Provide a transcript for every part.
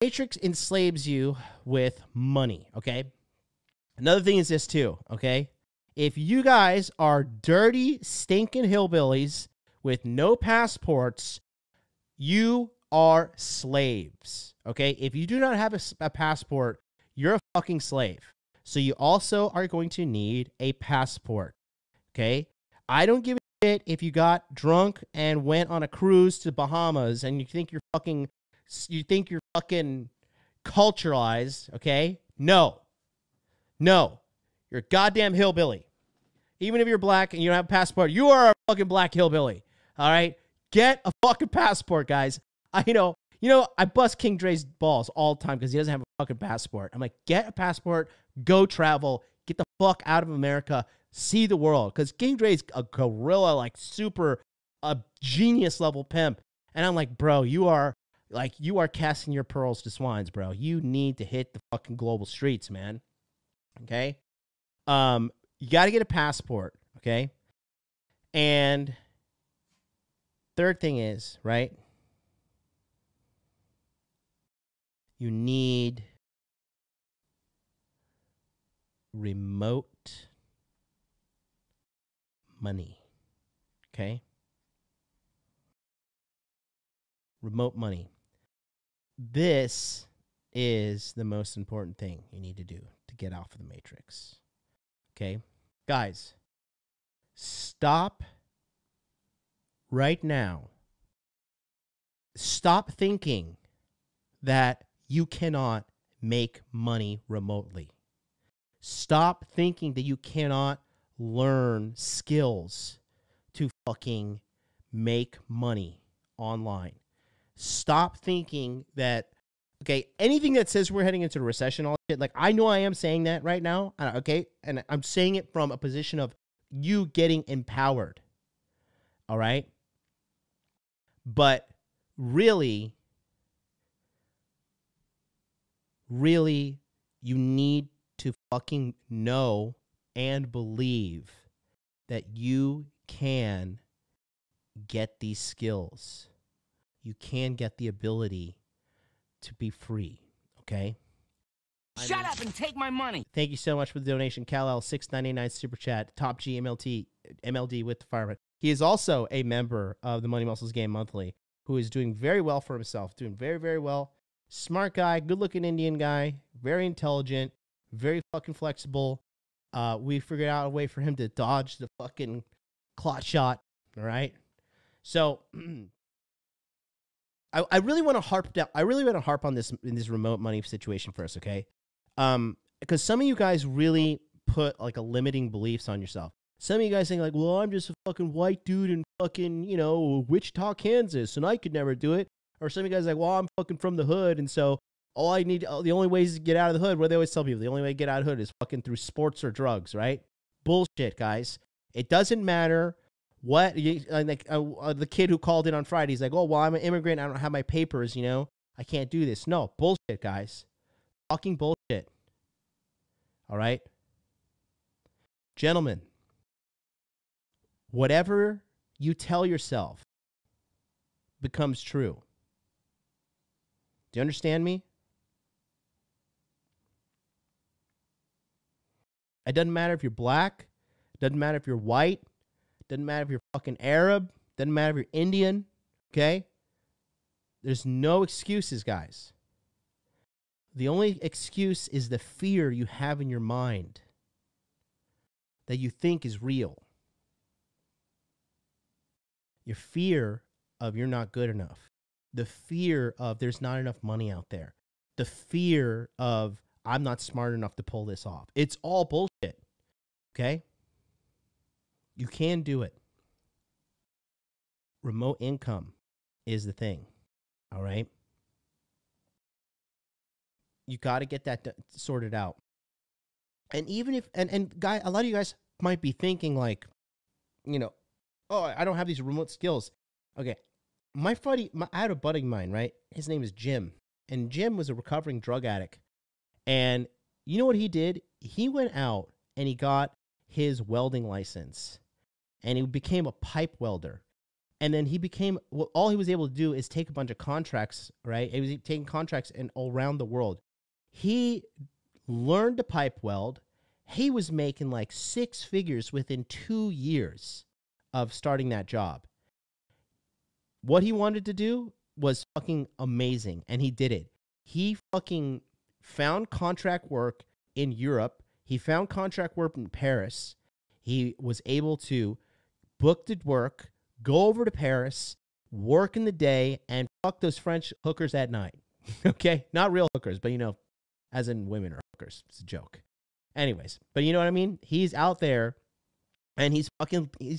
Matrix enslaves you with money, okay? Another thing is this too, okay? If you guys are dirty, stinking hillbillies with no passports, you are slaves, okay? If you do not have a passport, you're a fucking slave. So you also are going to need a passport, okay? I don't give a shit if you got drunk and went on a cruise to Bahamas and you think you're fucking culturalized, okay? No. You're a goddamn hillbilly. Even if you're black and you don't have a passport, you are a fucking black hillbilly, all right? Get a fucking passport, guys. I bust King Dre's balls all the time because he doesn't have a fucking passport. I'm like, get a passport, go travel, get the fuck out of America, see the world. Because King Dre's a gorilla, like super, a genius level pimp. And I'm like, bro, you are casting your pearls to swines, bro. You need to hit the fucking global streets, man. Okay? You got to get a passport, okay? And third thing is, right? You need remote money, okay? Remote money. This is the most important thing you need to do to get off of the Matrix, okay? Guys, stop right now. Stop thinking that you cannot make money remotely. Stop thinking that you cannot learn skills to fucking make money online. Stop thinking that, okay, anything that says we're heading into a recession, all shit, like, I know I am saying that right now, okay? And I'm saying it from a position of you getting empowered, all right? But really, you need to fucking know and believe that you can get these skills. You can get the ability to be free, okay? Shut up and take my money. Thank you so much for the donation, Kal-El, $6.99 super chat, Top G MLD with the fireman. He is also a member of the Money Muscles Game Monthly, who is doing very well for himself, doing very, very well. Smart guy, good-looking Indian guy, very intelligent, very fucking flexible. We figured out a way for him to dodge the fucking clot shot, all right? So I really want to harp on this in this remote money situation first, okay? Because some of you guys really put like a limiting beliefs on yourself. Some of you guys saying like, well, I'm just a fucking white dude in fucking, Wichita, Kansas, and I could never do it. Or some of you guys like, well, I'm fucking from the hood, and so the only ways to get out of the hood, what they always tell people, the only way to get out of the hood is fucking through sports or drugs, right? Bullshit, guys. It doesn't matter what, the kid who called in on Friday, he's like, oh, well, I'm an immigrant, I don't have my papers, I can't do this. No, bullshit, guys. Fucking bullshit. All right? Gentlemen, whatever you tell yourself becomes true. Do you understand me? It doesn't matter if you're black. It doesn't matter if you're white. It doesn't matter if you're fucking Arab. It doesn't matter if you're Indian. Okay? There's no excuses, guys. The only excuse is the fear you have in your mind that you think is real. Your fear of you're not good enough. The fear of there's not enough money out there. The fear of I'm not smart enough to pull this off. It's all bullshit. Okay? You can do it. Remote income is the thing. All right? You got to get that sorted out. And even if, and guy, a lot of you guys might be thinking like, oh, I don't have these remote skills. Okay. I had a buddy of mine, right? His name is Jim. And Jim was a recovering drug addict. And you know what he did? He went out and he got his welding license. And he became a pipe welder. And then he became, well, all he was able to do is take a bunch of contracts, right? He was taking contracts all around the world. He learned to pipe weld. He was making like 6 figures within 2 years of starting that job. What he wanted to do was fucking amazing, and he did it. He fucking found contract work in Europe. He found contract work in Paris. He was able to book the work, go over to Paris, work in the day, and fuck those French hookers at night. Okay? Not real hookers, but, you know, as in women are hookers. It's a joke. Anyways, but you know what I mean? He's out there, and he's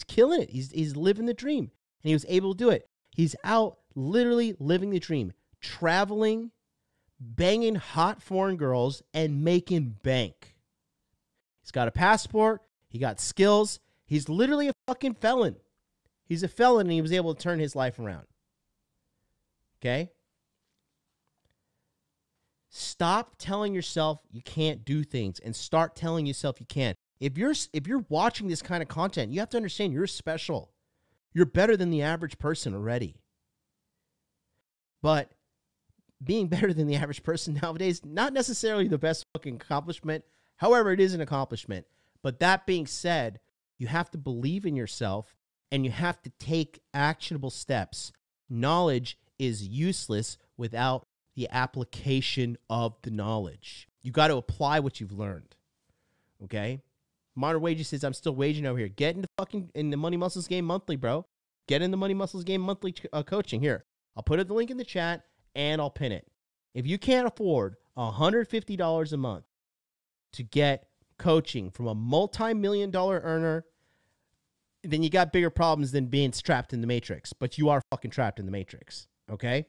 killing it. He's living the dream, and he was able to do it. He's out literally living the dream, traveling, banging hot foreign girls, and making bank. He's got a passport. He got skills. He's literally a fucking felon. He's a felon, and he was able to turn his life around. Okay? Stop telling yourself you can't do things and start telling yourself you can. If you're watching this kind of content, you have to understand you're special. You're better than the average person already. But being better than the average person nowadays, not necessarily the best fucking accomplishment. However, it is an accomplishment. But that being said, you have to believe in yourself and you have to take actionable steps. Knowledge is useless without the application of the knowledge. You got to apply what you've learned. Okay? Modern Wages says, I'm still waging over here. Get in the Money Muscles Game monthly, bro. Get in the Money Muscles Game monthly coaching. Here, I'll put the link in the chat and I'll pin it. If you can't afford $150 a month to get coaching from a multi-million-dollar earner, then you got bigger problems than being trapped in the matrix. But you are fucking trapped in the matrix. Okay?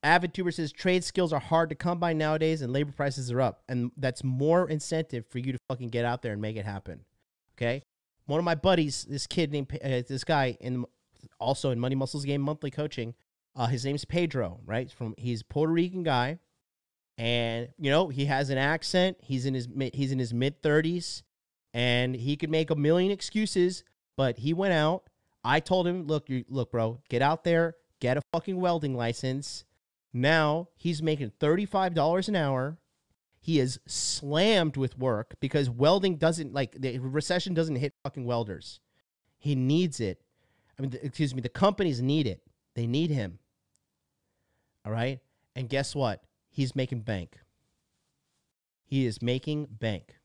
Avid Tuber says, trade skills are hard to come by nowadays and labor prices are up. And that's more incentive for you to fucking get out there and make it happen. Okay? One of my buddies, this kid named, this guy, also in Money Muscles Game monthly coaching, his name's Pedro, right? He's a Puerto Rican guy. And, you know, he has an accent. He's in his mid-30s. And he could make a million excuses. But he went out. I told him, look, bro, get out there. Get a fucking welding license. Now he's making $35 an hour. He is slammed with work because welding doesn't, like, the recession doesn't hit fucking welders. He needs it. I mean, the companies need it. They need him. All right? And guess what? He's making bank. He is making bank.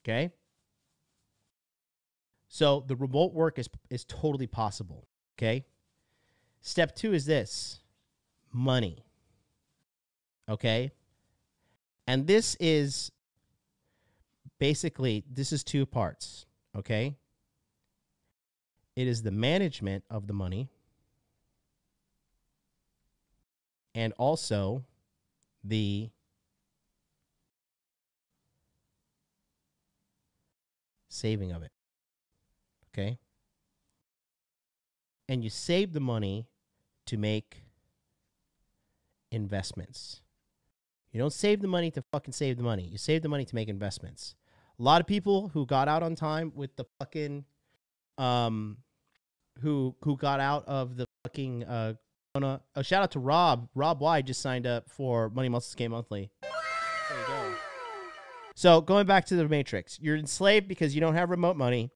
Okay? So the remote work is totally possible. Okay? Step 2 is this. Money. Okay? And this is basically, this is 2 parts. Okay? It is the management of the money and also the saving of it. Okay? And you save the money to make investments. You don't save the money to fucking save the money. You save the money to make investments. A lot of people who got out on time with the fucking who got out of the fucking shout out to Rob. Rob Y just signed up for Money Muscles Game monthly. There you go. So going back to the Matrix, you're enslaved because you don't have remote money.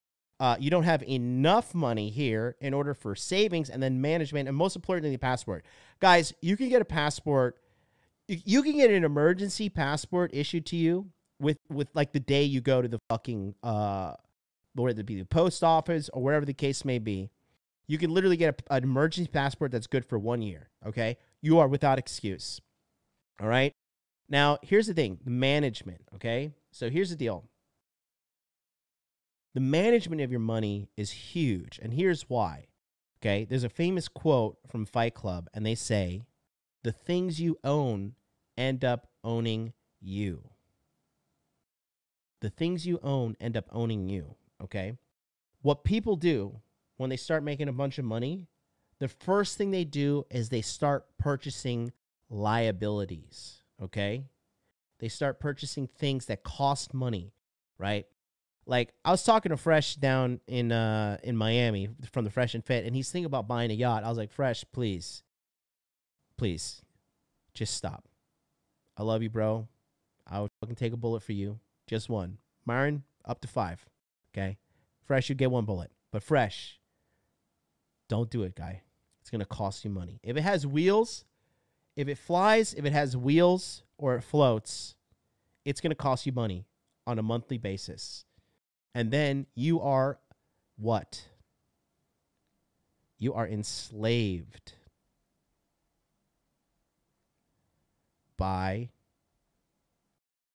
You don't have enough money here in order for savings and then management, and most importantly, the passport. Guys, you can get a passport. You can get an emergency passport issued to you with like the day you go to the fucking, whether it be the post office or wherever the case may be. You can literally get an emergency passport that's good for 1 year, okay? You are without excuse, all right? Now, here's the thing, the management, okay? So here's the deal. The management of your money is huge, and here's why. Okay, there's a famous quote from Fight Club, and they say, the things you own end up owning you. The things you own end up owning you, okay? What people do when they start making a bunch of money, the first thing they do is they start purchasing liabilities, okay? They start purchasing things that cost money, right? Like, I was talking to Fresh down in Miami from the Fresh and Fit, and he's thinking about buying a yacht. I was like, Fresh, please, just stop. I love you, bro. I would fucking take a bullet for you. Just one. Myron, up to 5. Okay? Fresh, you get 1 bullet. But Fresh, don't do it, guy. It's going to cost you money. If it has wheels, if it flies, if it has wheels or it floats, it's going to cost you money on a monthly basis. And then you are what? You are enslaved by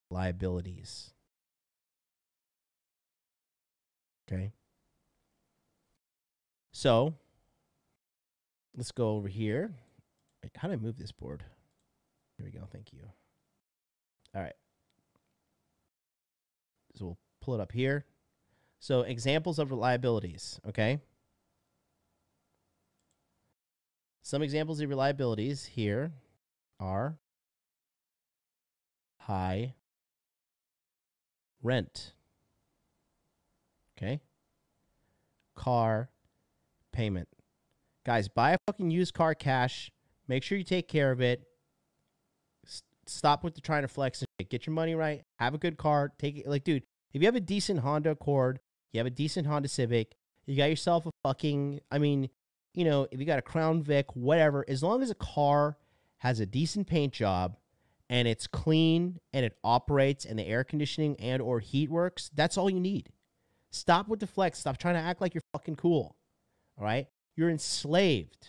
liabilities. Okay? So, let's go over here. How did I move this board? Here we go. Thank you. All right. So we'll pull it up here. So examples of liabilities, okay? Some examples of liabilities here are high rent, okay? Car payment. Guys, buy a fucking used car cash. Make sure you take care of it. Stop with the trying to flex and shit. Get your money right. Have a good car. Take it. Like, dude, if you have a decent Honda Accord, you have a decent Honda Civic, you got yourself a fucking, I mean, you know, if you got a Crown Vic, whatever, as long as a car has a decent paint job and it's clean and it operates and the air conditioning and or heat works, that's all you need. Stop with the flex. Stop trying to act like you're fucking cool. All right? You're enslaved.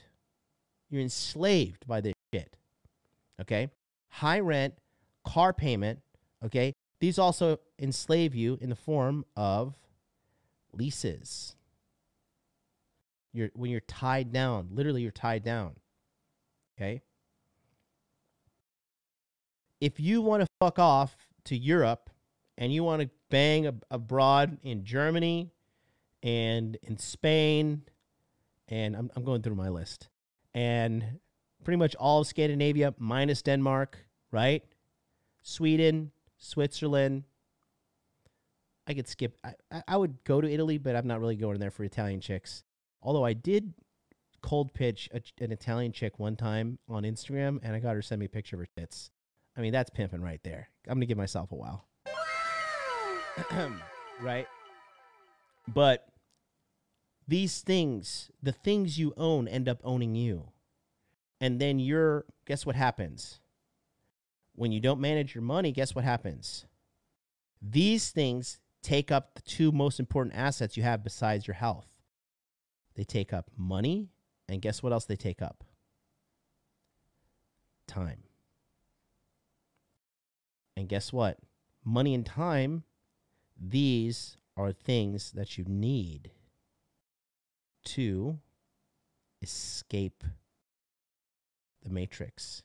You're enslaved by this shit. Okay? High rent, car payment, okay? These also enslave you in the form of leases. When you're tied down, literally you're tied down. Okay? If you want to fuck off to Europe and you want to bang abroad in Germany and in Spain, and I'm going through my list, and pretty much all of Scandinavia minus Denmark, right? Sweden, Switzerland. I could skip. I would go to Italy, but I'm not really going there for Italian chicks. Although I did cold pitch an Italian chick one time on Instagram, and I got her to send me a picture of her tits. I mean, that's pimping right there. I'm going to give myself a wow. Right? But these things, the things you own end up owning you. And then guess what happens? When you don't manage your money, guess what happens? These things take up the 2 most important assets you have besides your health. They take up money, and guess what else they take up? Time. And guess what? Money and time, these are things that you need to escape the matrix.